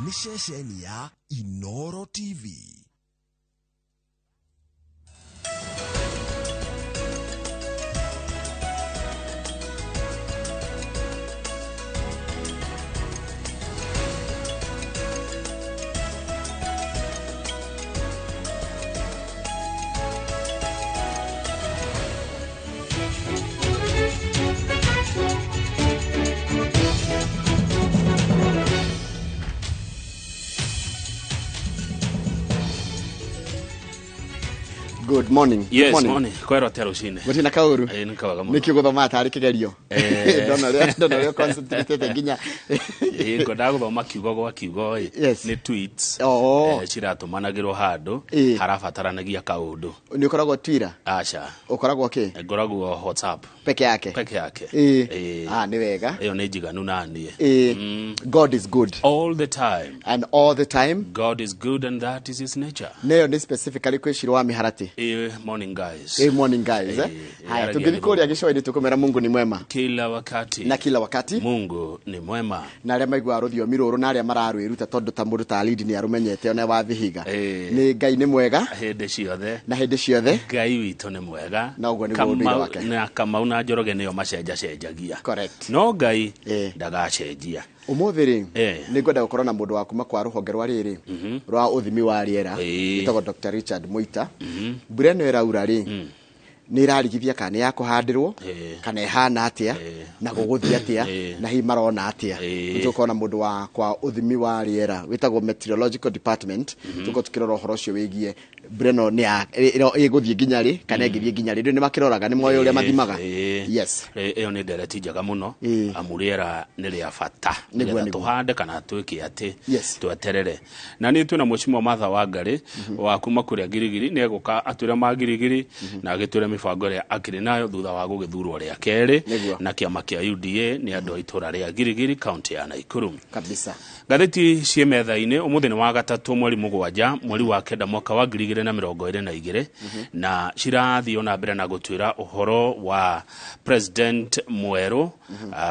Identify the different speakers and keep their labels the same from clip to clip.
Speaker 1: ni ceceni ya Inoro TV.
Speaker 2: Good morning.
Speaker 3: Yes, morning. Kwero tero shine.
Speaker 2: Gutina kauru.
Speaker 3: Nikawaga muno.
Speaker 2: Niki guthoma tari kigerio. Ndona leo concentrate ginya.
Speaker 3: Ngodaga thoma kiugo gwa kiugo ni tweets. Ciratumanagirwo handu harabataranagia kaundu.
Speaker 2: Ni ukoragwo Twitter?
Speaker 3: Acha.
Speaker 2: Ukoragwo ki?
Speaker 3: Ngoragwo WhatsApp.
Speaker 2: Peke yake. Ni wega.
Speaker 3: Iyo ni njiganu na nie.
Speaker 2: God is good.
Speaker 3: All the time.
Speaker 2: And all the time.
Speaker 3: God is good and that is his nature.
Speaker 2: Neyo ni specifically kwishirwa miharati.
Speaker 3: Morning guys.
Speaker 2: Morning guys. Haya, tungilikoria gishoini tukomera Mungu ni mwema.
Speaker 3: Kila wakati.
Speaker 2: Na kila wakati.
Speaker 3: Mungu ni mwema.
Speaker 2: Na aria maigwa ruthio miruru na aria mararwiruta tondu ta mundu ta lead ni arumenyete ona wa vihiga. Ni Ngai ni mwega.
Speaker 3: Hende ciothe.
Speaker 2: Na hende ciothe.
Speaker 3: Ngai witu ni mwega.
Speaker 2: Na ugo ni mundu wake.
Speaker 3: Na kama una Njoroge niyo macenjagia.
Speaker 2: Correct.
Speaker 3: No Ngai ndagacenjia.
Speaker 2: Umuthiri ni ngoda gukorwo na mundu waku makwa ruhonge rwa riri rwa uthimi wa riera itagwo Dr. Richard Muita. Mbura no iraura ri ni irarigithia kana ya kuhandirwo kana ihana atia na guguthia atia na hi marona atia tuko na mundu wa kwa uthimi wa riera witagwo meteorological department tuko tukirora horo cio wigie Breno ni iguthie ginya ri kana ngithie ginya ri ni makiroraga ni moyo uria mathimaga. Yes,
Speaker 3: iyo ni ndereti njaga muno amuriera ni ria bata ni tuhande kana twiki ati tweterere na ni twina mucimo Martha Wangari wa kuma kuria girigiri ni eguka atwira magirigiri na agitwira mibango ria akiri nayo thutha wa gugithurwo ria keri na kiama kia UDA ni andu itura ria girigiri county ya Nakuru
Speaker 2: kabisa.
Speaker 3: Gatheti cie metha-ini umuthi ni wa gatatu mweri mugwanja mweri wa kenda mwaka wa 2022 na cirathio na mbere na gutwira uhoro wa president mweru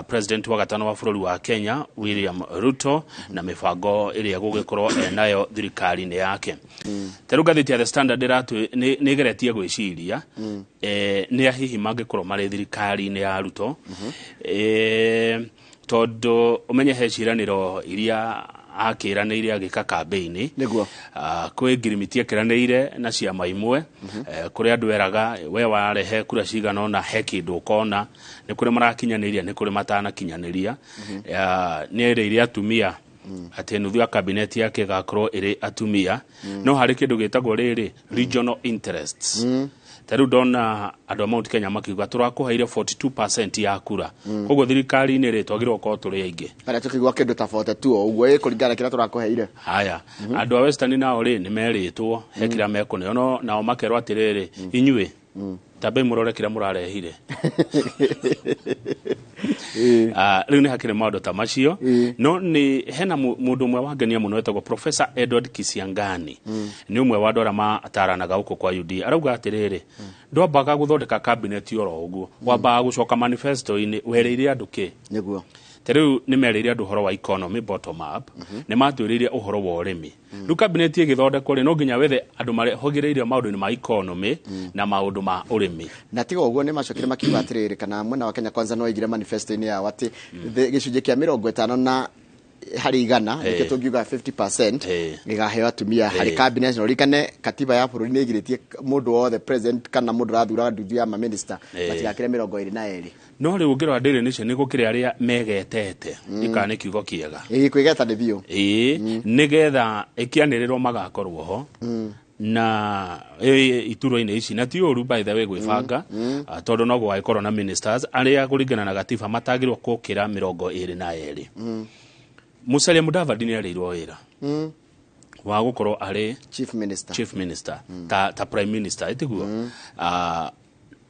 Speaker 3: president wa gatano wa bururi wa Kenya William Ruto na mibango iria gugikorwo enayo thirikari-ini yake. Teru gatheti ya The Standard iratu ni geretie gwiciria ni ahihi mangikorwo mari thirikari-ini ya Ruto todo umenye heciraniro iria akiraniire agika campaign
Speaker 2: niguo
Speaker 3: kwe ngirimitie kiraniire na ciama imwe kuri andu eraga we warehe kura cigana na he kindu ukona ni kuri marakinyaniria ni kuri matana kinyaniria ni iria atumia ati nuthu ya cabinet yake gakorwo iri atumia no hari kindu gitagwo riri regional interests. Teru dona andu Mount Kenya makiuga turakuhaire 42% ya kura koguo thirikari ni ri twagirwo ko turi aingi
Speaker 2: ara tukigwa kindu ta 42 uguo kuringana kira turakuhaire.
Speaker 3: Haya andu a Western nao ri ni meritwo hekira mekune ono nao makerwa atiriri inyue tabe murore kira murarehire riu ni hakire maundu ta macio no ni hena mundu mwe wangenia muno etagwo Professor Edward Kisiangani ni umwe wa ndora ma ataranaga huko kwa UD arauga atiriri ndwambaga guthondeka cabinet yoro uguo wambaga gucoka manifesto ini wereire andu ki
Speaker 2: niguo
Speaker 3: teru ni merire andu horo wa economy bottom up ni matwiririe uhoro wa urimi ru cabinet igithondekwo ri no nginya wethe andu marehogireire maundu ni ma economy na maundu ma urimi
Speaker 2: na tigo uguo ni macokire makiuga atiriri kana mwena wa Kenya kwanza no igire manifesto ini ya wati gicunje kia 50 na hari igana nike tungiuga 50% gigaheo atumia hari cabinet no rikane katiba ya bururi ni igiritie mundu wothe president kana mundu rathura nduthi ya ma minister matigakire 22
Speaker 3: no riu ngirwa ndiri nicio ni gukire aria megetete ikane kiugo kiega
Speaker 2: kwigeta ni bio
Speaker 3: nigetha ikianirirwo magakorwo ho na ituro-ini ici na ti uru by the way gwibanga tondu no gwakorwo na ministers aria kuringana na gatiba matagirwo kukira 22 Musalia Mudavadi ni arirwo wira wa gukorwo ari chief minister ta prime minister itiguo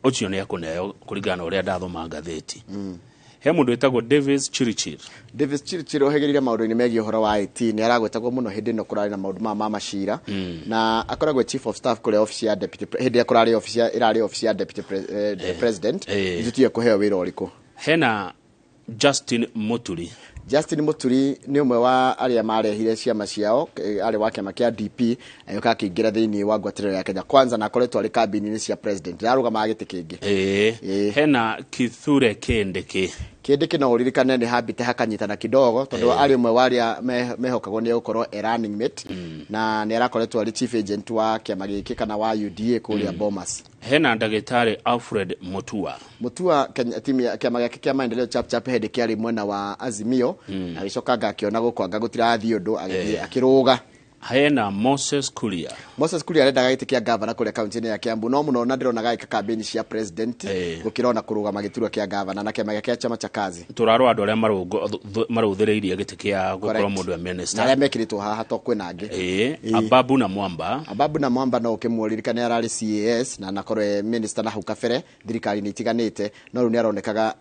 Speaker 3: ucio ni akuneo kuringana uria ndathoma ngatheti he mundu etagwo Davis Chirichir
Speaker 2: ohegereire maundu-ini megie horo wa IT ni aragwetagwo muno hindi no kurari na maundu ma macira na akoragwo chief of staff kuri office ya deputy hindi akorari office ya irari office ya deputy president ijutie kuheo wira uriku
Speaker 3: hena Justin Muturi
Speaker 2: Justin Muturi ni umwe wa aria marehire ciama ciao ari wa kiama kia DP ayoka kingira thiini wa ngwatiriro ya Kenya Kwanza na akoretwo ari kabini cia president arugama giti kingi
Speaker 3: hena Kithure Kindiki
Speaker 2: no uririkane ni habite hakanyitana kidogo tondu ari umwe waria mehokagwo ni gukorwo running mate na ni arakoretwo ari chief agent wa kiama giki kana wa UDA kuria Bomas.
Speaker 3: Hena ndagitari Alfred Mutua
Speaker 2: timu ya kiama giki kia maendeleo chap hede kiari mwena wa Azimio agicoka akiona gukwanga gutirathi undu akiruga.
Speaker 3: Hena Moses Kuria
Speaker 2: arendaga giti kia governor kule county ya Kiambu no muno ndirona gaika campaign cia president gukirona kurugama giturwa kia governor na kiama kia chama cha kazi
Speaker 3: turaro andu aria maruthireirie giti kia gukorwo mundu wa minister
Speaker 2: na mekiritwo haha to kwina angi
Speaker 3: Ababu na Mwamba
Speaker 2: no ukimworirikana arari CAS na nakorwe minister na hukafere thirikari ni itiganite no ru ni aronekaga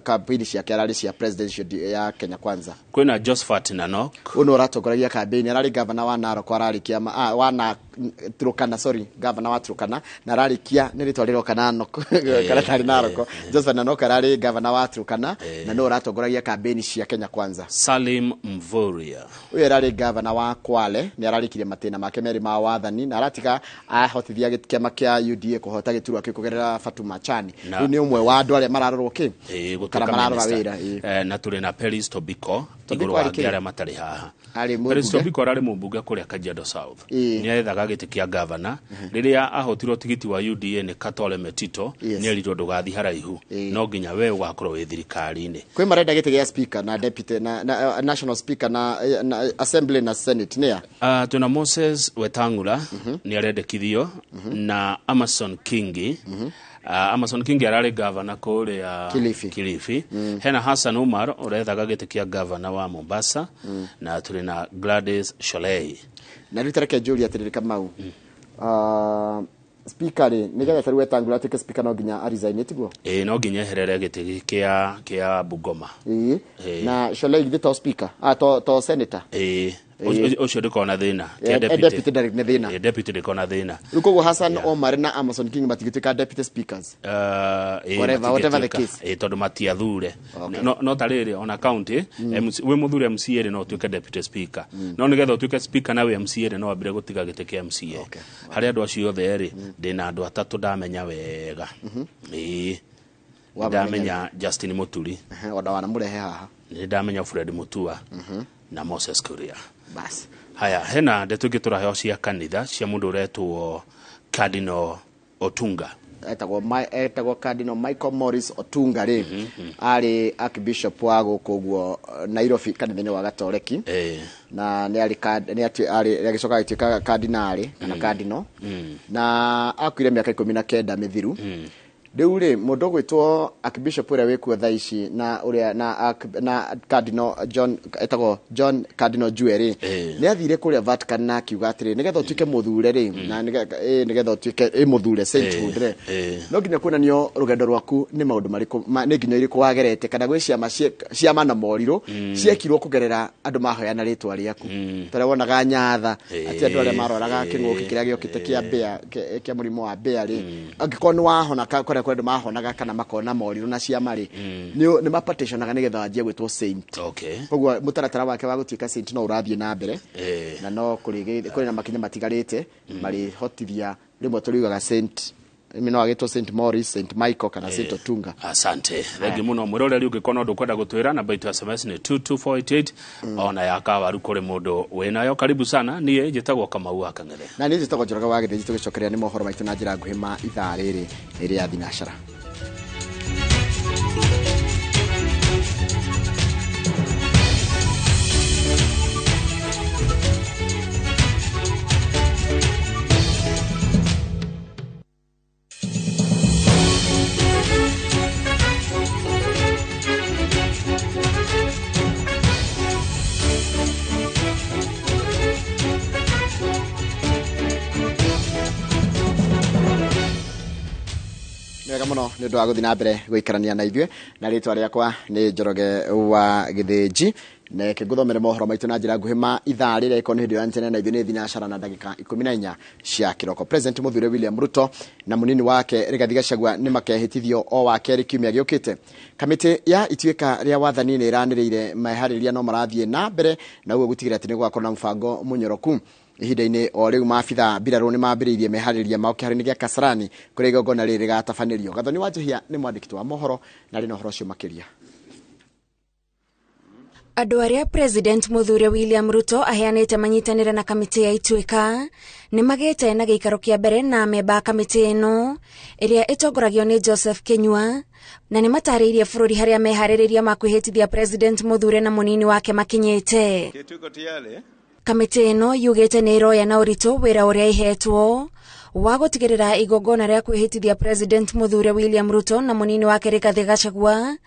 Speaker 2: campaign cia kia arari cia president ya Kenya Kwanza.
Speaker 3: Kwina Josephat Nanok
Speaker 2: uno ratongoragia campaign arari governor wa Narok ararikia wana Turukana governor wa Turukana na ararikia ni ritwariro kana tari Narok Josephat Nanok arari governor wa Turukana na no ratongoragia campaign cia Kenya Kwanza.
Speaker 3: Salim Mvurya
Speaker 2: uyu arari governor wa Kwale ni ararikirie matena make meri ma wathani na aratika ahotithia gitkiama kia UDA kuhota giturwa kikugerera Fatuma Chani ni umwe wa andu aria mararorwo
Speaker 3: kana mararora wira na tuli na Peris Tobiko iguru wa aria matari haha Peris Tobiko arari mubunge kuria Kajiado South ni ethaga giti kia governor riria ahotirwo tigiti wa UDA ni Katole Metito ni erirwo ndugathi haraihu no nginya we ugakorwo wi thirikari-ini
Speaker 2: kwi marenda giti gia speaker na deputy na national speaker na assembly na senate nia
Speaker 3: tuna Moses Wetangula ni arendekithio na Amason Kingi Amason Kingi arari governor kuria Kilifi. Hena Hassan Umar urethaga giti kia governor wa Mombasa na tuli na Gladys Sholei
Speaker 2: na ritareke Julia tiririka mau speaker nigetha taru Wetangula atike speaker no nginya resign tiguo
Speaker 3: no nginya herere giti kia Bungoma
Speaker 2: na Sholei githito speaker to senator
Speaker 3: ucio ndikona thina
Speaker 2: deputy direct na thina
Speaker 3: deputy ndikona thina
Speaker 2: ruko Hassan Omar na Amason King matigituika deputy speakers whatever the case
Speaker 3: tondu matiathure no tariri on account we muthure MCA no tuike deputy speaker no nigetha tuike speaker na we MCA no abire gutiga gite kia MCA hari andu acio othe ri ndina andu atatu ndamenya wega ndamenya Justin Muturi
Speaker 2: oda wana murehe haha
Speaker 3: ndamenya Fred Mutua na Moses Kuria
Speaker 2: bas
Speaker 3: haya hena ndeto gituraheo cia kanitha cia mundu uretwo Cardinal Otunga
Speaker 2: etagwo Cardinal Michael Morris Otunga ri ari archbishop wa gukuguo Nairobi kanitha-ini wa Gatoreki na ni ari agicoka gituika cardinal kana cardinal na akuire miaka 19 mithiru riu ri mundu gwitwo archbishop uria wikuo thaici na uria na Cardinal John Cardinal Juere ni athire kuria Vatican na kiuga atiri nigetha utuike muthure ri na nigetha utuike muthure sainthood ri no nginya kuonanio rugendo rwaku ni maundu mariku ni nginya iriku wagerete kana gwi ciama na moriru ciekirwo kugerera andu mahoyana ritwa riaku tare wonaga nyatha ati andu aria maroraga kinguki kiria giokite kia bea kia murimo wa bea ri angikoni wahona kwendu mahonaga kana makona moriru na ciama ri ni mapetitionaga nigetha wanjie gwitwo saint koguo mutaratara wake wa gutuika saint no urathie na mbere na no kuri na makinya matigarite mari hotithia rimwe turiugaga saint mino agitwo St Morris, St Michael kana St Otunga.
Speaker 3: Asante. Thangi muno mwirore ri ugikona undu kwenda gutwira na baitu SMS ni 22488 ona yakawa rukore mundu winayo karibu sana nie njitagwo Kamau Akang'ethe
Speaker 2: na nie njitagwo Njoroge wa Githii tugicokeria ni mohoro maitu na njira nguhi ma ithaa riri ya thinashara. Wega muno nĩ ũndũ wa gũthiĩ na mbere gũikarania na ithuĩ na rĩtwa rĩakwa nĩ Njoroge wa Gĩthĩnji na kĩngũthomere mohoro maitũ na njĩra nguhĩ ma ithaa rĩrĩa iko nĩ hĩndĩ ya ntene na ithuĩ nĩ thinacara na ndagĩka 14 cia kĩroko. President Mũthure William Ruto na mũnini wake Rigathi Gachagua nĩ makehĩtithio o wa kerĩ kiumia gĩũkĩte. Kamĩtĩ ya ituĩka rĩa wathani nĩ iranĩrĩire meharĩrĩria no marathiĩ na mbere na ũguo gũtigĩrĩra atĩ nĩ gwakorwo na mũbango mũnyoroku. Ihinda-inĩ o rĩu maabitha mbirarũ nĩ mambĩrĩirie meharĩrĩria mao kĩharo-inĩ gĩa Kasarani kũrĩa igongona rĩrĩ rĩgatabanĩrio. Gathoni wa Njihia nĩ mwandĩki wa mohoro na rĩ na ũhoro ũcio makĩria.
Speaker 4: Andũ arĩa President Mũthure William Ruto aheanĩte manyitanĩre na kamĩtĩ ya ituĩka nĩ magĩte na gĩikaro kĩa mbere na memba kamĩtĩ ĩno ĩrĩa ĩtongoragio nĩ Joseph Kenyua na nĩ matarĩirie bũrũri harĩa meharĩrĩria ma kwĩhĩtithia President Mũthure na mũnini wake makinyĩte. Kamĩtĩ ĩno yugĩte nĩ ĩroya na ũritũ wĩra ũrĩa ihetwo wa gũtigĩrĩra igongona rĩa kwĩhĩtithia President Mũthure William Ruto na mũnini wake Rigathi Gachagua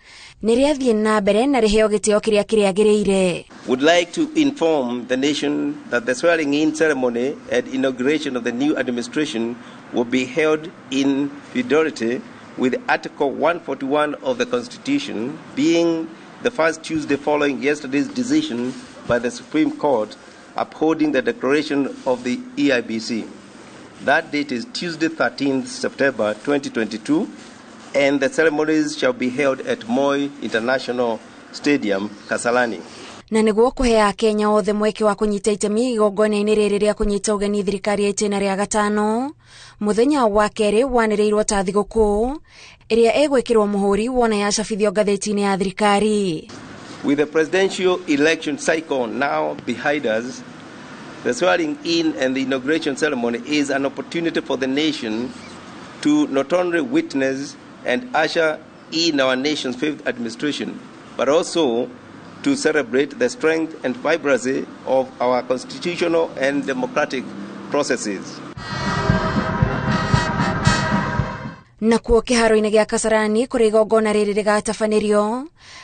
Speaker 4: nĩ rĩathiĩ na mbere na rĩheo gĩtĩo kĩrĩa kĩrĩagĩrĩire.
Speaker 5: Would like to inform the nation that the swearing in ceremony and inauguration of the new administration will be held in fidelity with Article 141 of the Constitution, being the first Tuesday following yesterday's decision by the Supreme Court upholding the declaration of the EIBC. That date is Tuesday 13th September 2022 and the ceremonies shall be held at Moi International Stadium, Kasarani.
Speaker 4: Na nĩguo kũhe Kenya othe mweke wa kũnyita itemi igongona-inĩ rĩrĩ rĩa kũnyita ũgeni thirikari ya itĩna rĩa gatano, mũthenya wa kerĩ wanĩrĩirwo ta thigũkũ ĩrĩa ĩgwĩkĩrwo mũhũri wona yacabithio ngathĩti-inĩ ya thirikari.
Speaker 5: With the presidential election cycle now behind us, the swearing in and the inauguration ceremony is an opportunity for the nation to not only witness and usher in our nation's fifth administration, but also to celebrate the strength and vibrancy of our constitutional and democratic processes.
Speaker 4: Nakuo kĩharo-inĩ gĩa Kasarani kũrĩ igongona rĩrĩ rĩgatabanĩrio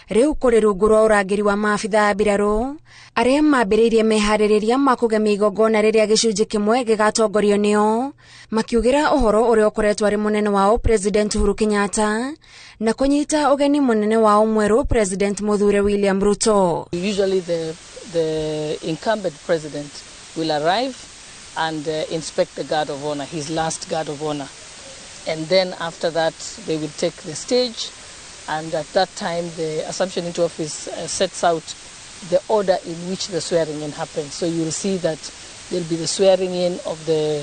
Speaker 4: rĩu kũrĩ rungu rwa ũrangĩri wa maabitha mbirarũ arĩa mambĩrĩirie meharĩrĩria ma kũgemia igongona rĩrĩa gĩcunjĩ kĩmwe gĩgatongorio nĩo makiugĩra ũhoro ũrĩa ũkoretwo arĩ mũnene wao President Uhuru Kenyatta na kũnyita ũgeni mũnene wao mwerũ President Mũthure William Ruto.
Speaker 6: Usually the incumbent president will arrive and inspect the guard of honor, his last guard of honor. And then after that, they will take the stage. And at that time, the Assumption into Office sets out the order in which the swearing in happens. So you will see that there will be the swearing in of the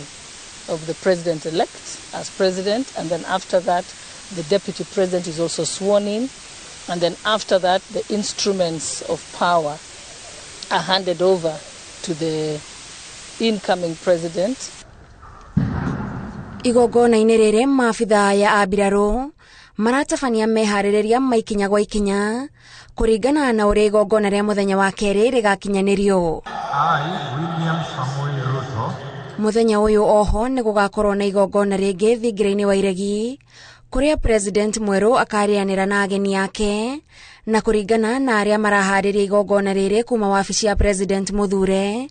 Speaker 6: president-elect as president. And then after that, the deputy president is also sworn in. And then after that, the instruments of power are handed over to the incoming president.
Speaker 4: Igongona-inĩ rĩrĩ maabitha ya abirarũ maratabania meharĩrĩria maikinya gwa ikinya kũringana na ũrĩa igongona rĩa mũthenya wa kerĩ rĩgakinyanĩrio. Mũthenya ũyũ oho nĩ gũgakorwo na igongona rĩngĩ thingira-inĩ wa iregi kũrĩa President mwerũ akarĩanĩra na ageni ake na kũringana na arĩa maraharĩria igongona rĩrĩ kuma wabici ya President Mũthure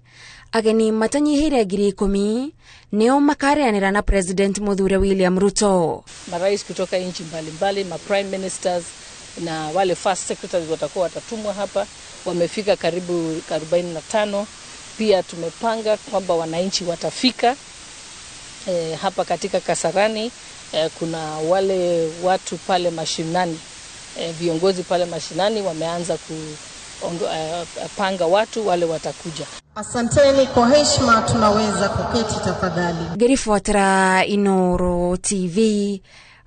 Speaker 4: ageni matanyihĩire 10,000 nĩo makarĩanĩra na President Mũthure William Ruto.
Speaker 6: Marais kutoka nchi mbalimbali, ma prime ministers na wale first secretaries watakuwa watatumwa hapa, wamefika karibu 45. Pia tumepanga kwamba wananchi watafika hapa katika Kasarani. Kuna wale watu pale mashinani, viongozi pale mashinani wameanza kupanga watu wale watakuja.
Speaker 7: Asanteni, kwa heshima tunaweza kuketi tafadhali.
Speaker 4: Ngĩribuatĩra Inoro TV,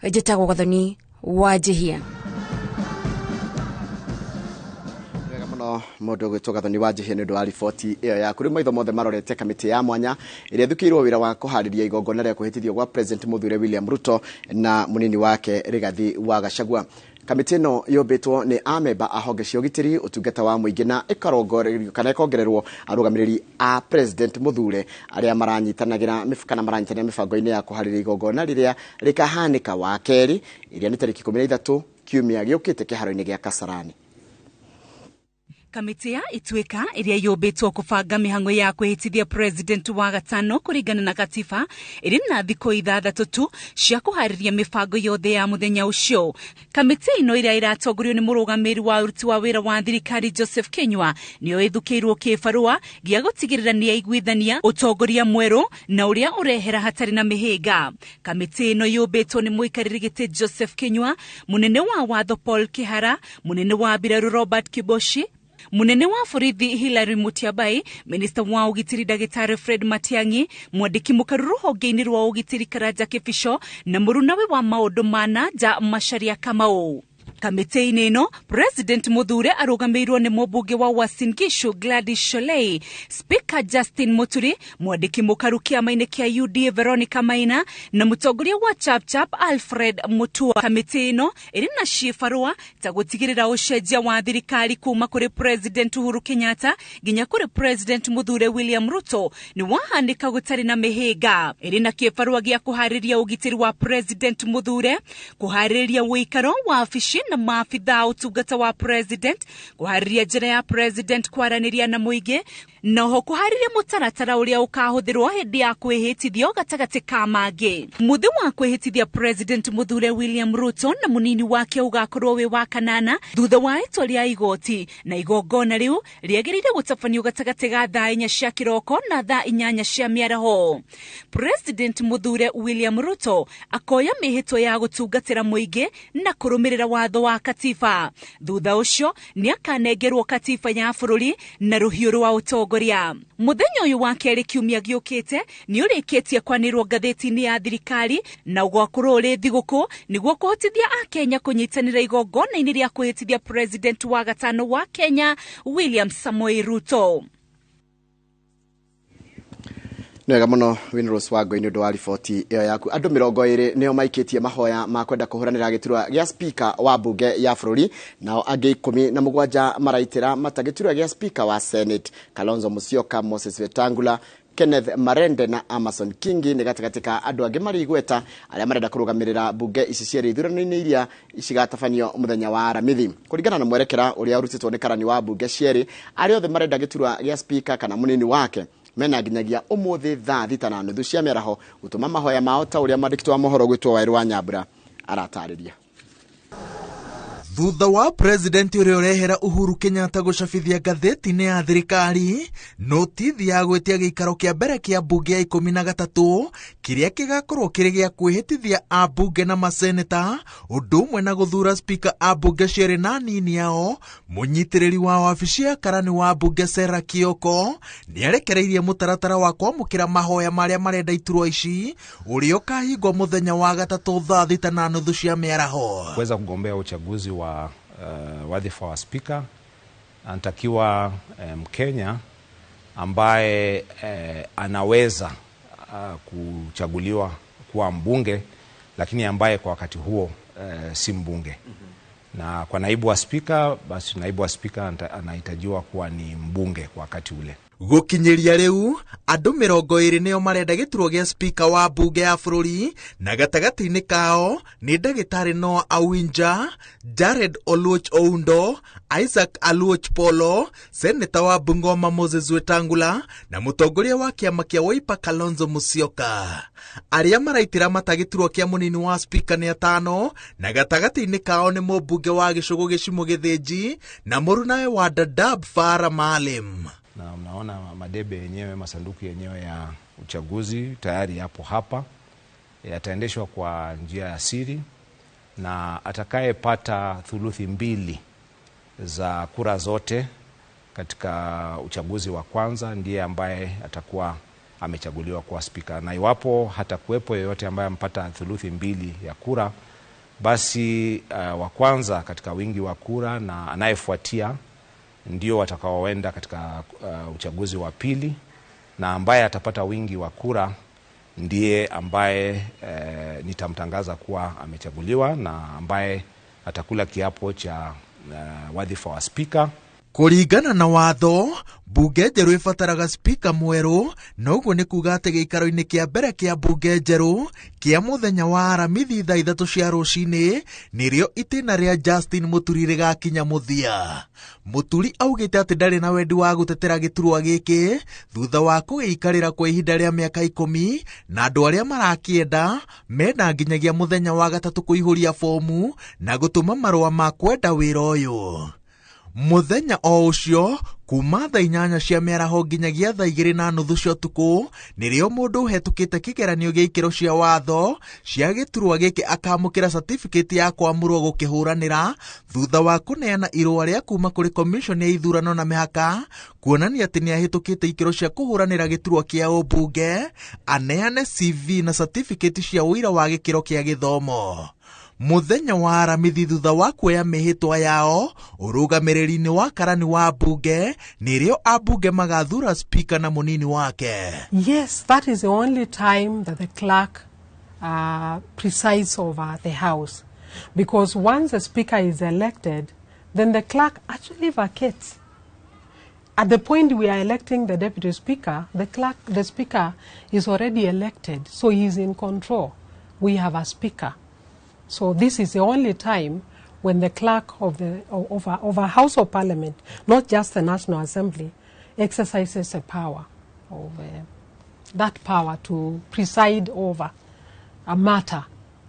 Speaker 4: njĩtagwo Gathoni wa Njihia.
Speaker 2: Wega mũno mũndũ ũgwĩtwo Gathoni wa Njihia nĩ ũndũ wa riboti ĩyo ya kũrĩ maitho mothe marorete kamĩtĩ ya mwanya ĩrĩa thukĩirwo wĩra wa kũharĩria igongona rĩa kwĩhĩtithio gwa President Mũthure William Ruto na mũnini wake Rigathi wa Gachagua. Kamĩtĩ ĩno yũmbĩtwo nĩ amemba a honge cia ũgitĩri ũtungata wa mũingĩ na ĩkongererwo arũgamĩrĩri a President Mũthure arĩa maranyitanagĩra mĩbango-inĩ ya kũharĩria igongona rĩrĩa rĩkahanĩka wa kerĩ ĩrĩa nĩ tarĩki 13 kiumia gĩũkĩte kĩharo-inĩ gĩa Kasarani.
Speaker 8: Kamiti ya Ituika iria yũmbĩtwo kũbanga mĩhang'o ya kwĩhĩtithia president wa gatano kũringana na katiba ĩrĩ na thikũ 6 tu cia kũharĩria mĩbango yothe ya mũthenya ũcio. Kamiti ĩno ĩrĩa ĩratongorio nĩ mũrũgamĩrĩri wa ũruti wa wĩra wa thirikari Joseph Kenywa nĩyo ĩthukĩirwo kĩbarũa gĩa gũtigĩrĩra nĩ yaiguithania ũtongoria mwerũ na ũrĩa ũrehera hatarĩ na mĩhĩnga. Kamiti ĩno yũmbĩtwo nĩ mũikarĩri gĩtĩ Joseph Kenywa, mũnene wa watho Paul Kihara, mũnene wa mbirarũ Robert Kiboshi, munene wa borithi Hilary Mutyambai, minista wa ugitiri Dagĩtarĩ Fred Matiang'i, mwandĩki mũkaru rũhonge-inĩ rwa ugitiri Karanja Kĩbico na mũrunawe wa maũndũ ma nanja Macharia Kamau. Kamiti-inĩ ĩno, President Muthure arũgamĩrĩirwo nĩ mũmbunge wa Uasin Gishu Gladys Sholei, Speaker Justin Muturi, mwandĩki mũkaru kĩama-inĩ kĩa UDA Veronica Maina na mũtongoria wa Chapchap Alfred Mutua. Kamiti ĩno ĩrĩ na ciĩbarũa ta gũtigĩrĩra ũcenjia wa thirikari kuma kũrĩ President Uhuru Kenyatta nginya kũrĩ President Muthure William Ruto nĩ wahanĩka gũtarĩ na mĩhĩnga. Ĩrĩ na kĩbarũa gĩa kũharĩria ũgitĩri wa President Muthure, kũharĩria ũikaro wa wabici na maafitha ũtungata wa president, kũharĩria njĩra ya president kwaranĩria na mũingĩ, noho kũharĩria mũtaratara ũrĩa ũkahũthĩrwo hĩndĩ ya kwĩhĩtithio gatagatĩ ka mangĩ. Muthi wa kwĩhĩtithia President Muthure William Ruto na mũnini wake ũgakorwo wĩ wa kanana thutha wa itua rĩa igoti, na igongona rĩu rĩagĩrĩire gũtabanio gatagatĩ ga thaa 4 cia kĩroko na thaa 8 cia mĩaraho. President Muthure William Ruto akoya mĩhĩtwa ya gũtungatĩra mũingĩ na kũrũmĩrĩra watho wa katiba. Thutha ũcio nĩ akanengerwo katiba ya bũrũri na rũhiũ rwa ũtongoria. Mũthenya ũyũ wa kerĩ kiumia gĩũkĩte nĩ ũrĩkĩtie kwanĩrwo ngathĩti-inĩ ya thirikari na ũgakorwo ũrĩ thigũkũ nĩguo kũhotithia Akenya kũnyitanĩra igongona-inĩ rĩa kwĩhĩtithia president wa gatano wa Kenya William Samoei Ruto.
Speaker 2: Nĩwega mũno Winrose Wangũ nĩ ũndũ wa riboti ĩyo yaku. Andũ 20 nĩo maikĩtie mahoya ma kwenda kũhũranĩra gĩturwa gĩa speaker wa bunge ya bũrũri, nao angĩ 17 maraitĩra mata gĩturwa gĩa speaker wa Senate. Kalonzo Musyoka, Moses Wetangula, Kenneth Marende na Amason Kingi nĩ gatagatĩ ka andũ angĩ marĩ igweta arĩa marenda kũrũgamĩrĩra bunge ici cia ithurano-inĩ iria cigatabanio mũthenya wa Aramithi. Kũringana na mwerekera ũrĩa ũrutĩtwo nĩ karani wa bunge cierĩ, arĩa othe marenda gĩturwa gĩa speaker kana mũnini wake mena nginyagia ũmũthĩ thaa 5:30 cia mĩaraho gũtũma mahoya mao ta ũrĩa mwandĩki wa mohoro gwĩtwo Wairũ wa Nyambura aratarĩria.
Speaker 9: Thutha wa president ũrĩa ũrehera Uhuru Kenyatta gũcabithia ngathĩti-inĩ ya thirikari notithi ya gwĩtia gĩikaro kĩa mbere kĩa bunge ya 13 kĩrĩa kĩgakorwo kĩrĩ gĩa kwĩhĩtithia ambunge na maseneta, ũndũ ũmwe na gũthura speaker ambunge cierĩ na nini yao, mũnyitĩrĩri wa wabici ya karani wa bunge Sera Kioko nĩarekereirie mũtaratara wa kwamũkĩra mahoya marĩa marenda iturwa ici ũrĩa ũkahingwo mũthenya wa gatatũ thaa 5:30 cia mĩaraho.
Speaker 10: Kuweza kugombea uchaguzi wa wadhifa wa speaker anatakiwa Mkenya ambaye anaweza kuchaguliwa kuwa mbunge lakini ambaye kwa wakati huo si mbunge. Na kwa naibu wa speaker, basi naibu wa speaker anahitajiwa kuwa ni mbunge kwa wakati ule.
Speaker 9: Gũkinyĩria rĩu andũ 20 nĩo marenda gĩturwa gĩa speaker wa bunge ya bũrũri, na gatagatĩ-inĩ kao nĩ Ndagĩtarĩ Noah Awinja, Jared Oluoch Oundo, Isaac Aluoch Polo, seneta wa Bungoma Moses Wetangula na mũtongoria wa kĩama kĩa Wiper Kalonzo Musyoka. Arĩa maraitĩra mata gĩturwa kĩa mũnini wa speaker nĩ 5, na gatagatĩ-inĩ kao nĩ mũmbunge wa gĩcũgũ Gĩcimo Gĩthĩnji na mũrunawe wa Dadaab Farah Maalim.
Speaker 10: Na mnaona madebe yenyewe, masanduku yenyewe ya uchaguzi tayari yapo hapa, yataendeshwa kwa njia ya siri, na atakayepata thuluthi 2 za kura zote katika uchaguzi wa kwanza ndiye ambaye atakuwa amechaguliwa kuwa speaker. Na iwapo hatakuwepo yeyote ambaye ampata thuluthi 2 ya kura, basi wa kwanza katika wingi wa kura na anayefuatia ndio watakaoenda katika uchaguzi wa pili, na ambaye atapata wingi wa kura ndiye ambaye nitamtangaza kuwa amechaguliwa na ambaye atakula kiapo cha wadhifa wa speaker.
Speaker 9: Kũringana na watho, mbunge njerũ ĩbataraga spika mwerũ, na ũguo nĩ kuga atĩ gĩikaro-inĩ kĩa mbere kĩa mbunge njerũ kĩa mũthenya wa aramithi thaa 3 cia rũcinĩ nĩrĩo itĩna rĩa Justin Mũturi rĩgakinya mũthia. Mũturi augĩte atĩ ndarĩ na wendi wa gũtetera gĩturwa gĩkĩ thutha wa kũgĩikarĩra kwa ihinda rĩa mĩaka 10, na andũ arĩa marakĩenda mena nginyagia mũthenya wa gatatũ kũihũria fomu na gũtũma marũa ma kwenda wĩra ũyũ. Muthenya o ũcio kuma thaa 8 cia mĩaraho nginyagia thaa 2:30 cia ũtukũ nĩrĩo mũndũ ũhetũkĩte kĩgeranio gĩa ikĩro cia watho cia gĩturwa gĩkĩ akamũkĩra certificate ya kwamũrwo gũkĩhũranĩra thutha wa kũneana irũa rĩa kuma kũrĩ commission ya ithurano na mĩhaka kuonania atĩ nĩahĩtũkĩte ikĩro cia kũhũranĩra gĩturwa kĩa ũmbunge, aneane CV na certificate cia ũira wa gĩkĩro kĩa gĩthomo. Muthenya wa aramithi thutha wa kuoya mĩhĩtwa yao ũrũgamĩrĩri-inĩ wa karani wa mbunge nĩrĩo ambunge magathura speaker na mũnini wake.
Speaker 11: Yes, that is the only time that the clerk presides over the house, because once the speaker is elected, then the clerk actually vacates. At the point we are electing the deputy speaker, the speaker is already elected, so he is in control. We have a speaker. So this is the only time when the clerk of a House of Parliament, not just the National Assembly, exercises a power of that power to preside over a matter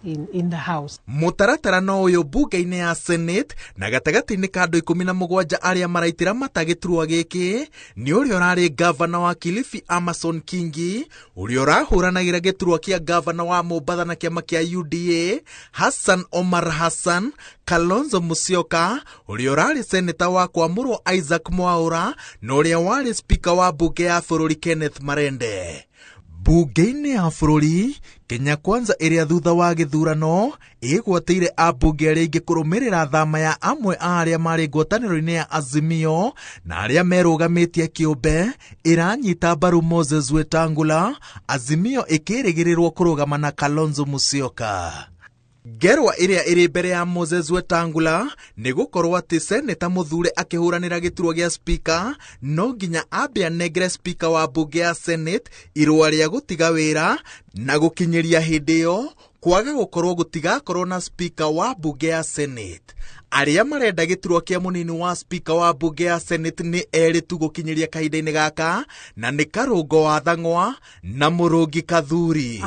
Speaker 11: in the House.
Speaker 9: Mũtaratara no ũyũ mbunge-inĩ ya Senate na gatagatĩ-inĩ ka andũ 17 arĩa maraitĩra mata gĩturwa gĩkĩ nĩ ũrĩa ũrarĩ gavana wa Kilifi Amason Kingi, ũrĩa ũrahũranagĩra gĩturwa kĩa gavana wa Mombatha na kĩama kĩa UDA Hassan Omar Hassan, Kalonzo Musyoka, ũrĩa ũrarĩ seneta wa kwamũrwo Isaac Mwaura, na ũrĩa warĩ speaker wa mbunge ya bũrũri Kenneth Marende. Mbunge-inĩ ya bũrũri, Kenya Kwanza ĩrĩa thutha wa gĩthurano ĩgwatĩire ambunge arĩa aingĩ kũrũmĩrĩra thama ya amwe a arĩa marĩ ngwatanĩro-inĩ ya Azimio na arĩa merũgamĩtie kĩũmbe ĩranyita mbaru Moses Wetangula, Azimio ĩkĩrĩgĩrĩrwo kũrũgama na Kalonzo Musyoka. Ngerwa ĩrĩa ĩrĩ mbere ya Moses Wetangula nĩ gũkorwo atĩ seneta mũthure akĩhũranĩra gĩturwa gĩa speaker no nginya ambe anengere speaker wa mbunge ya Senate irũa rĩa gũtiga wĩra na gũkinyĩria hĩndĩ ĩyo kwaga gũkorwo gũtigakorwo na speaker wa mbunge ya Senate. Arĩa marenda gĩturwa kĩa mũnini wa speaker wa mbunge ya Senate nĩ erĩ tu gũkinyĩria kahinda-inĩ gaka, na nĩ Karũngo wa Thang'wa na Mũrũngi Kathuri.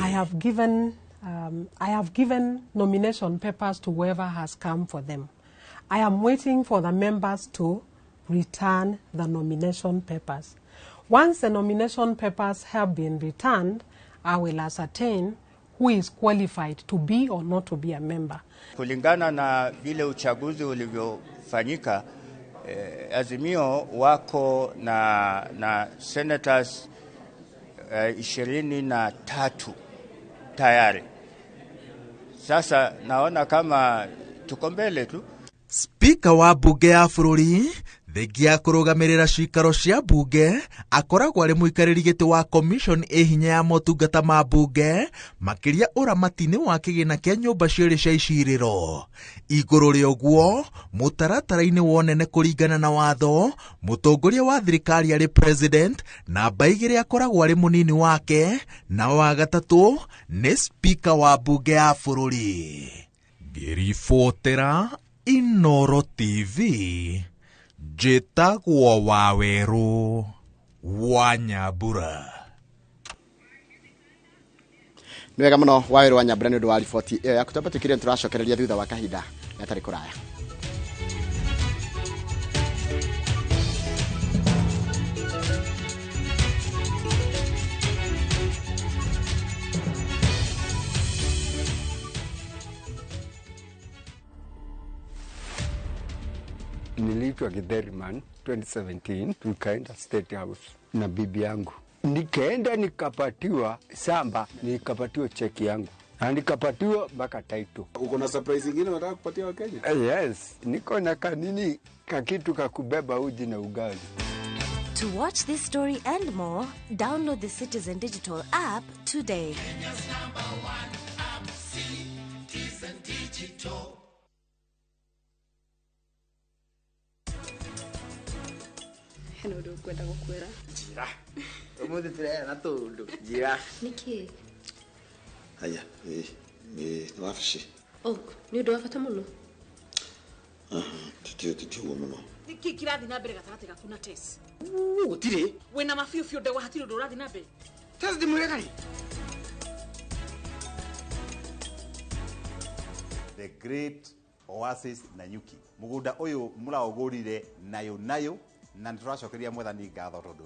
Speaker 11: I have given nomination papers to whoever has come for them. I am waiting for the members to return the nomination papers. Once the nomination papers have been returned, I will ascertain who is qualified to be or not to be a member.
Speaker 12: Kulingana na vile uchaguzi ulivyofanyika, Azimio wako na senators 23 tayari. Sasa naona kama tuko mbele tu.
Speaker 9: Speaker wa mbunge ya bũrũri thengia kũrũgamĩrĩra cikaro cia mbunge akoragwo arĩ mũikarĩri gĩtĩ wa commission hinya ya motungata ma mbunge makĩria ũramati-inĩ wa kĩgĩna kĩa nyũmba cierĩ cia icirĩro. Igũrũ rĩa ũguo, mũtaratara-inĩ wa ũnene kũringana na watho, mũtongoria wa thirikari arĩ president, namba 2 akoragwo arĩ mũnini wake, na wa gatatũ nĩ speaker wa mbunge ya bũrũri. Ngĩribotera Inoro TV, njĩtagwo Wawerũ wa Nyambura.
Speaker 2: Nĩ wega mũno Wawerũ wa Nyambura nĩ ũndũ wa riboti ĩyo yaku. Twambatĩkire tũracokereria thutha wa kahinda gatarĩ kũraya.
Speaker 13: Niliitwa Githeriman 2017, tukaenda State House na bibi yangu. Nikaenda nikapatiwa samba, nikapatiwa cheki yangu. Na nikapatiwa mpaka title.
Speaker 14: Uko na surprise nyingine unataka kupatia Wakenya?
Speaker 13: Yes, niko na kanini kakitu kakubeba uji na ugali.
Speaker 15: To watch this story and more, download the Citizen Digital app today. Kenya's #1 app, Citizen Digital.
Speaker 16: kwenda gukwira
Speaker 2: njira umuthi turera na tundu njira
Speaker 16: niki
Speaker 2: haya ni wafishi
Speaker 16: ni ndo wafata muno
Speaker 2: titio muno
Speaker 17: niki kirathi na mbere gatagati gaku na Tess
Speaker 2: gutire
Speaker 17: wena mafiofio ndewa hatire ndo rathi na mbere
Speaker 2: Tess dimurega
Speaker 18: the great oasis Nanyuki mugunda uyu muraugurire nayo na nituracokeria mwathani ngatho tondu